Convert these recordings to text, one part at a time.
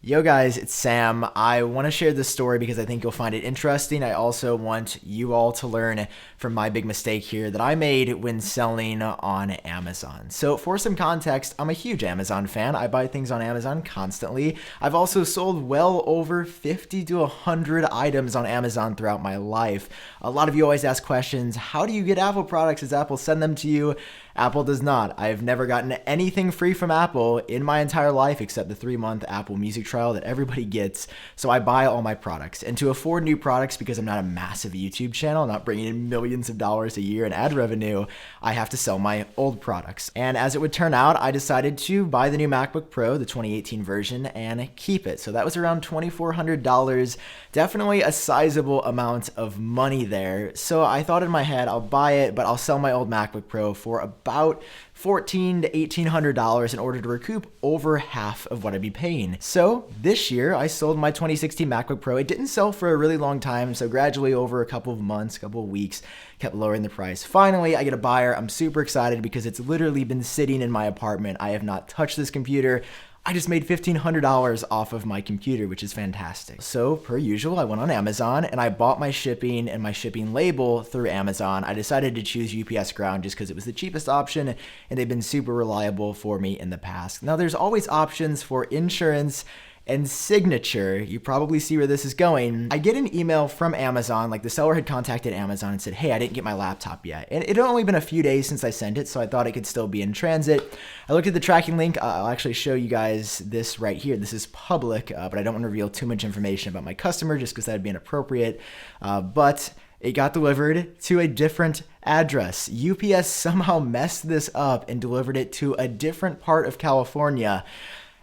Yo guys, it's Sam. I want to share this story because I think you'll find it interesting. I also want you all to learn from my big mistake here that I made when selling on Amazon. So for some context, I'm a huge Amazon fan. I buy things on Amazon constantly. I've also sold well over 50 to 100 items on Amazon throughout my life. A lot of you always ask questions, how do you get Apple products? Does Apple send them to you? Apple does not. I've never gotten anything free from Apple in my entire life except the 3-month Apple Music trial that everybody gets. So I buy all my products. And to afford new products, because I'm not a massive YouTube channel, not bringing in millions of dollars a year in ad revenue, I have to sell my old products. And as it would turn out, I decided to buy the new MacBook Pro, the 2018 version, and keep it. So that was around $2,400. Definitely a sizable amount of money there. So I thought in my head, I'll buy it, but I'll sell my old MacBook Pro for about $1,400 to $1,800 in order to recoup over half of what I'd be paying. So this year I sold my 2016 MacBook Pro. It didn't sell for a really long time, so gradually over a couple of months, couple of weeks, kept lowering the price. Finally, I get a buyer. I'm super excited because it's literally been sitting in my apartment. I have not touched this computer. I just made $1,500 off of my computer, which is fantastic. So per usual, I went on Amazon and I bought my shipping and my shipping label through Amazon. I decided to choose UPS Ground just because it was the cheapest option and they've been super reliable for me in the past. Now there's always options for insurance and signature. You probably see where this is going. I get an email from Amazon, like the seller had contacted Amazon and said, hey, I didn't get my laptop yet. And it had only been a few days since I sent it, so I thought it could still be in transit. I looked at the tracking link. I'll actually show you guys this right here. This is public, but I don't want to reveal too much information about my customer just because that'd be inappropriate. But it got delivered to a different address. UPS somehow messed this up and delivered it to a different part of California.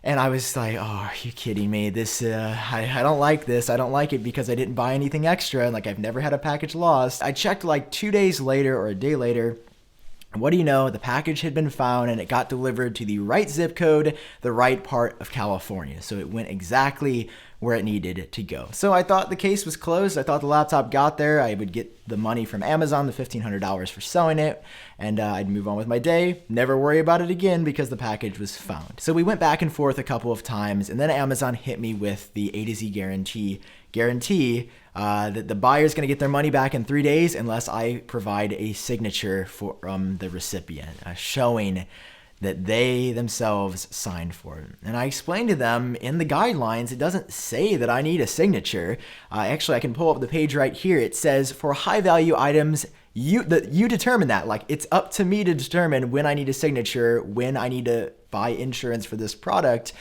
And I was like, oh, are you kidding me? I don't like this. I don't like it because I didn't buy anything extra. And like, I've never had a package lost. I checked like 2 days later or a day later. And what do you know? The package had been found and it got delivered to the right zip code, the right part of California. So it went exactly where it needed to go. So I thought the case was closed. I thought the laptop got there. I would get the money from Amazon, the $1,500 for selling it, and I'd move on with my day, never worry about it again because the package was found. So we went back and forth a couple of times, and then Amazon hit me with the A to Z guarantee that the buyer's going to get their money back in 3 days unless I provide a signature from the recipient showing that they themselves signed for it. And I explained to them in the guidelines, it doesn't say that I need a signature. Actually, I can pull up the page right here. It says for high value items, you determine that. Like, it's up to me to determine when I need a signature, when I need to buy insurance for this product.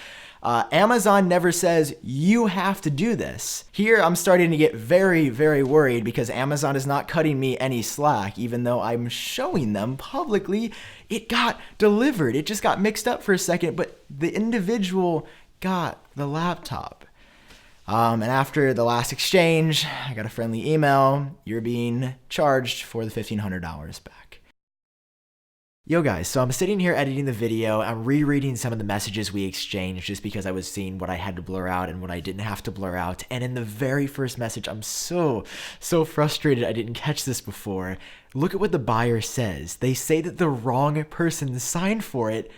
Amazon never says you have to do this. Here, I'm starting to get very, very worried because Amazon is not cutting me any slack, even though I'm showing them publicly it got delivered. It just got mixed up for a second, but the individual got the laptop. And after the last exchange, I got a friendly email. You're being charged for the $1,500 back. Yo guys, so I'm sitting here editing the video. I'm rereading some of the messages we exchanged just because I was seeing what I had to blur out and what I didn't have to blur out. And in the very first message, I'm so frustrated I didn't catch this before. Look at what the buyer says. They say that the wrong person signed for it,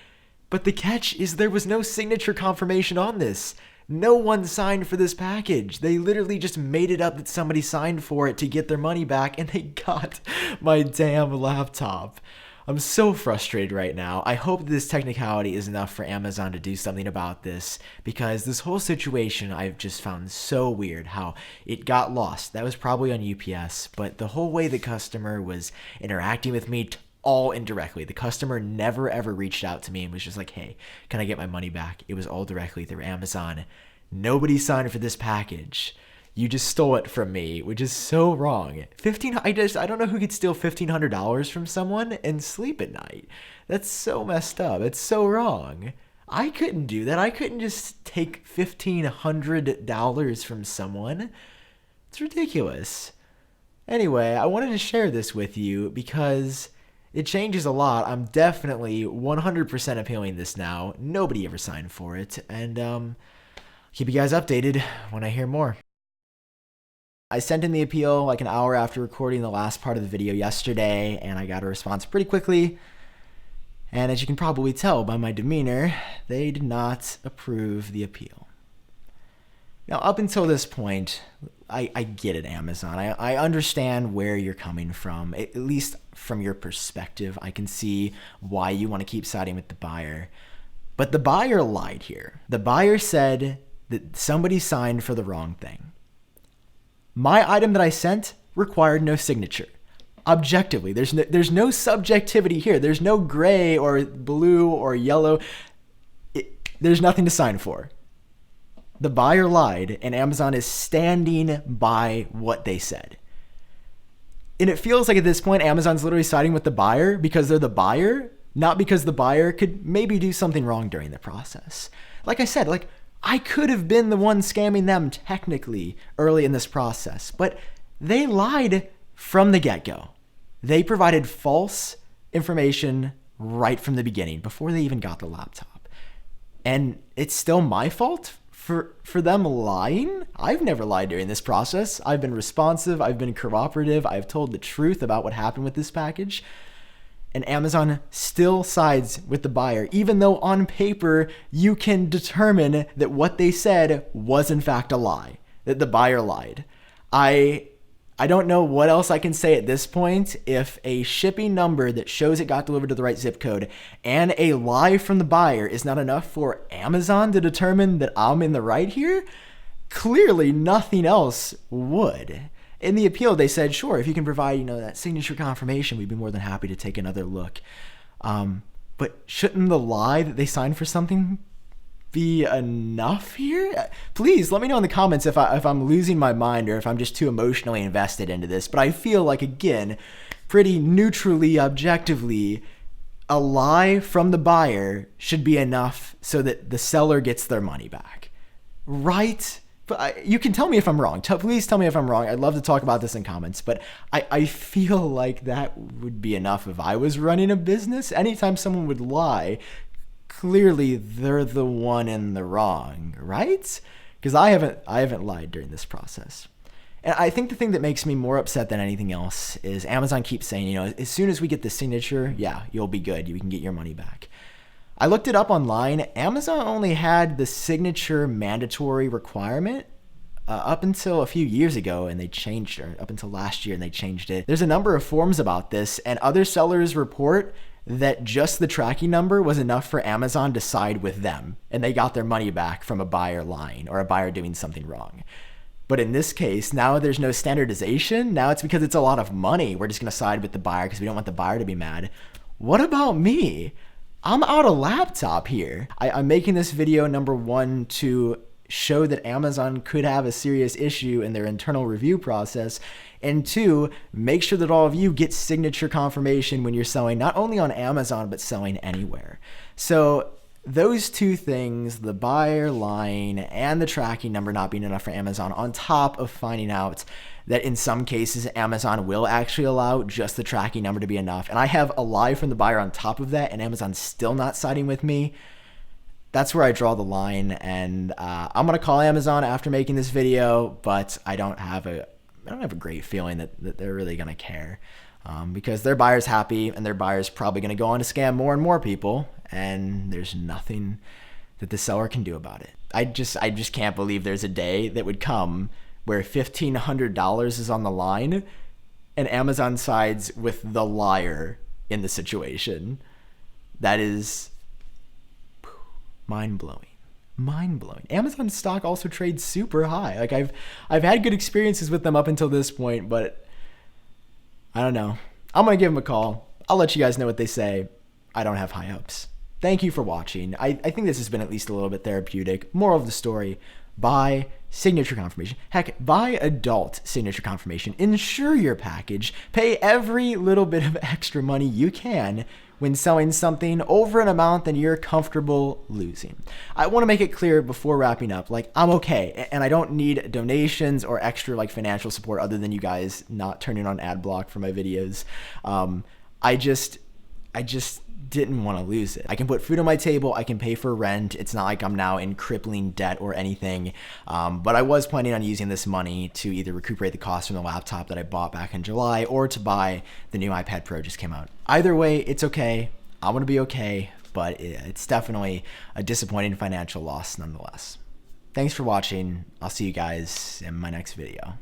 but the catch is there was no signature confirmation on this. No one signed for this package. They literally just made it up that somebody signed for it to get their money back, and they got my damn laptop. I'm so frustrated right now. I hope this technicality is enough for Amazon to do something about this, because this whole situation I've just found so weird how it got lost. That was probably on UPS, but the whole way the customer was interacting with me all indirectly. The customer never ever reached out to me and was just like, hey, can I get my money back? It was all directly through Amazon. Nobody signed for this package. You just stole it from me, which is so wrong. I don't know who could steal $1,500 from someone and sleep at night. That's so messed up. It's so wrong. I couldn't do that. I couldn't just take $1,500 from someone. It's ridiculous. Anyway, I wanted to share this with you because it changes a lot. I'm definitely 100% appealing this now. Nobody ever signed for it. And keep you guys updated when I hear more. I sent in the appeal like an hour after recording the last part of the video yesterday, and I got a response pretty quickly. And as you can probably tell by my demeanor, they did not approve the appeal. Now, up until this point, I get it, Amazon. I understand where you're coming from, at least from your perspective. I can see why you want to keep siding with the buyer. But the buyer lied here. The buyer said that somebody signed for the wrong thing. My item that I sent required no signature. Objectively, there's no subjectivity here. There's no gray or blue or yellow. There's nothing to sign for. The buyer lied, and Amazon is standing by what they said. And it feels like at this point, Amazon's literally siding with the buyer because they're the buyer, not because the buyer could maybe do something wrong during the process. Like I said, I could have been the one scamming them technically early in this process, but they lied from the get-go. They provided false information right from the beginning before they even got the laptop. And it's still my fault for them lying? I've never lied during this process. I've been responsive. I've been cooperative. I've told the truth about what happened with this package. And Amazon still sides with the buyer, even though on paper you can determine that what they said was in fact a lie, that the buyer lied. I don't know what else I can say at this point. If a shipping number that shows it got delivered to the right zip code and a lie from the buyer is not enough for Amazon to determine that I'm in the right here, clearly nothing else would. In the appeal, they said, sure, if you can provide, that signature confirmation, we'd be more than happy to take another look. But shouldn't the lie that they signed for something be enough here? Please let me know in the comments if I'm losing my mind or if I'm just too emotionally invested into this. But I feel like, again, pretty neutrally, objectively, a lie from the buyer should be enough so that the seller gets their money back. Right? But you can tell me if I'm wrong. Please tell me if I'm wrong. I'd love to talk about this in comments. But I feel like that would be enough if I was running a business. Anytime someone would lie, clearly they're the one in the wrong, right? Because I haven't lied during this process. And I think the thing that makes me more upset than anything else is Amazon keeps saying, as soon as we get the signature, yeah, you'll be good. You can get your money back. I looked it up online. Amazon only had the signature mandatory requirement up until a few years ago, and they changed it, up until last year, and they changed it. There's a number of forums about this, and other sellers report that just the tracking number was enough for Amazon to side with them, and they got their money back from a buyer lying or a buyer doing something wrong. But in this case, now there's no standardization. Now it's because it's a lot of money. We're just going to side with the buyer because we don't want the buyer to be mad. What about me? I'm out a laptop here. I'm making this video, number one, to show that Amazon could have a serious issue in their internal review process, and two, make sure that all of you get signature confirmation when you're selling not only on Amazon, but selling anywhere. So those two things, the buyer lying and the tracking number not being enough for Amazon, on top of finding out that in some cases Amazon will actually allow just the tracking number to be enough, and I have a lie from the buyer on top of that, and Amazon's still not siding with me. That's where I draw the line, and I'm gonna call Amazon after making this video, but I don't have a great feeling that they're really gonna care, because their buyer's happy, and their buyer's probably gonna go on to scam more and more people, and there's nothing that the seller can do about it. I just can't believe there's a day that would come where $1,500 is on the line, and Amazon sides with the liar in the situation. That is mind-blowing. Mind-blowing. Amazon stock also trades super high. Like I've had good experiences with them up until this point, but I don't know. I'm gonna give them a call. I'll let you guys know what they say. I don't have high hopes. Thank you for watching. I think this has been at least a little bit therapeutic. Moral of the story, buy signature confirmation. Heck, buy adult signature confirmation. Insure your package. Pay every little bit of extra money you can when selling something over an amount that you're comfortable losing. I want to make it clear before wrapping up, I'm okay, and I don't need donations or extra financial support other than you guys not turning on ad block for my videos. I just didn't want to lose it. I can put food on my table, I can pay for rent. It's not like I'm now in crippling debt or anything. But I was planning on using this money to either recuperate the cost from the laptop that I bought back in July or to buy the new iPad Pro just came out. Either way, it's okay. I'm gonna be okay, but it's definitely a disappointing financial loss nonetheless. Thank Thanks for watching. I'll see you guys in my next video.